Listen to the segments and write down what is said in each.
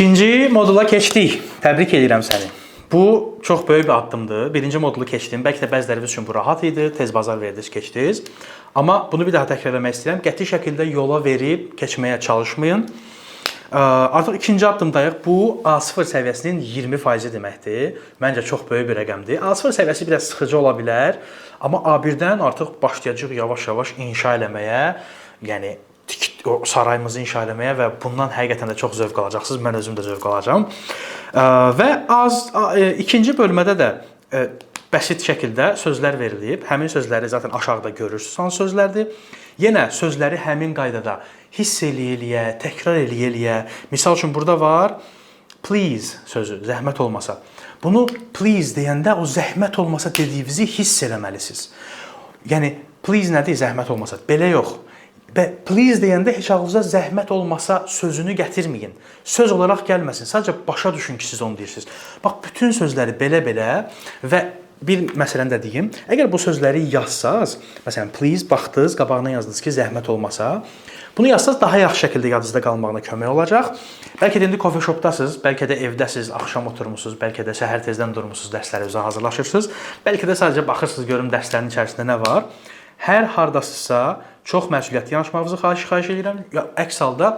İkinci modula keçdik. Təbrik edirəm səni. Bu çox böyük bir addımdır. Birinci modulu keçdim. Bəlkə də bəziləriniz üçün bu rahat idi. Tez bazar verdiniz, keçdiniz. Amma bunu bir daha təkrar etmək istəyirəm. Qəti şəkildə yola verib keçməyə çalışmayın. Artıq ikinci addımdayıq. Bu A0 səviyyəsinin 20% deməkdir. Məncə çox böyük bir rəqəmdir. A0 səviyyəsi biraz sıxıcı ola bilər. Amma A1-dən artıq başlayacağıq yavaş-yavaş inşa eləməyə. Yəni sarayımızı inşa eləməyə və bundan həqiqətən də çox zövq alacaqsınız. Mən özüm də zövq alacağam. Və ikinci bölmədə də bəsit şəkildə sözlər verilib. Həmin sözləri zaten aşağıda görürsünüz. Hansı sözlərdir? Yenə sözləri həmin qaydada hiss eləyə, təkrar eləyə. Misal üçün burada var please sözü, zəhmət olmasa. Bunu please deyəndə o zəhmət olmasa dediyinizi hiss eləməlisiniz. Yəni please nədir? Zəhmət olmasa. Belə yox. Və please deyəndə heç ağzınıza zəhmət olmasa sözünü gətirməyin. Söz olaraq gəlməsin. Sadəcə başa düşün ki, siz onu deyirsiniz. Bax, bütün sözləri belə-belə və bir məsələni də deyim. Əgər bu sözləri yazsaz, məsələn, please baxdınız, qabağına yazdınız ki, zəhmət olmasa, bunu yazsaz daha yaxşı şəkildə yadınızda qalmağına kömək olacaq. Bəlkə də indi coffee shopdasınız, bəlkə də evdəsiz, axşam oturmusunuz, bəlkə də səhər tezdən durmusunuz, dərslərinizə hazırlaşırsınız. Bəlkə də sadəcə baxırsınız, görüm dərslərin içərisində nə var. Hər hardasınızsa çox məsuliyyətli yanaşmağınızı xahiş edirəm. Əks halda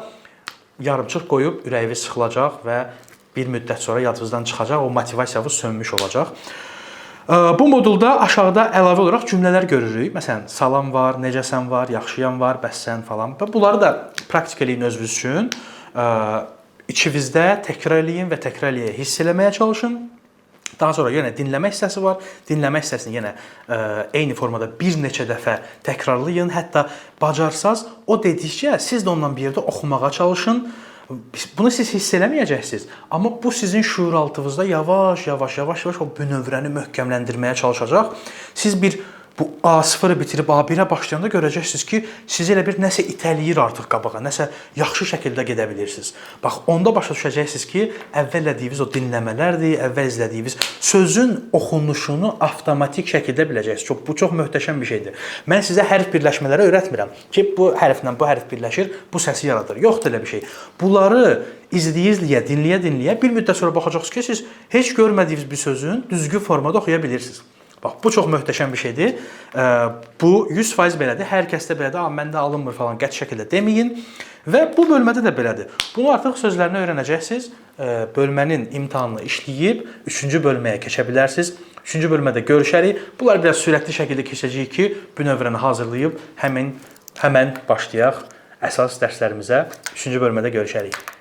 yarımçıq qoyub ürəyiniz sıxılacaq və bir müddət sonra yadınızdan çıxacaq, o motivasiyanız sönmüş olacaq. Bu modulda aşağıda əlavə olaraq cümlələr görürük. Məsələn, salam var, necəsən var, yaxşıyam var, bəssən falan. Bunları da praktik eləyin özünüz üçün. İçinizdə təkrar eləyin və təkrar eləyə hiss eləməyə çalışın. Daha sonra yenə dinləmə hissəsi var. Dinləmə hissəsini yenə eyni formada bir neçə dəfə təkrarlayın. Hətta bacarsaz o dedikcə siz də ondan bir yerdə oxumağa çalışın. Bunu siz hiss eləməyəcəksiniz. Amma bu sizin şuuraltınızda yavaş-yavaş o bünövrəni möhkəmləndirməyə çalışacaq. Siz bir bu A0-ı bitirib A1-ə başlayanda görəcəksiniz ki, sizi elə bir nəsə itələyir artıq qabağa, nəsə yaxşı şəkildə gedə bilirsiniz. Bax, onda başa düşəcəksiniz ki, əvvəl elədiyiniz o dinləmələrdir, əvvəl izlədiyiniz sözün oxunuşunu avtomatik şəkildə biləcəksiniz. Bu çox möhtəşəm bir şeydir. Mən sizə hərf birləşmələri öyrətmirəm ki, bu hərflə bu hərf birləşir, bu səsi yaradır. Yoxdur elə bir şey. Bunları izləyə, dinləyə, bir müddət sonra baxacaqsınız ki, siz heç görmədiyiniz bir sözün düzgün formada oxuya bilirsiniz. Bax, bu çox möhtəşəm bir şeydir. Bu 100% belədir. Hər kəsdə belədir. Məndə alınmır falan qəti şəkildə deməyin. Və bu bölmədə də belədir. Bunu artıq sözlərini öyrənəcəksiniz. Bölmənin imtahanını işləyib 3-cü bölməyə keçə bilərsiniz. 3-cü bölmədə görüşərik. Bunlar biraz sürətli şəkildə keçəcəyik ki, bünövrəni hazırlayıb həmən başlayaq əsas dərslərimizə. 3-cü bölmədə görüşərik.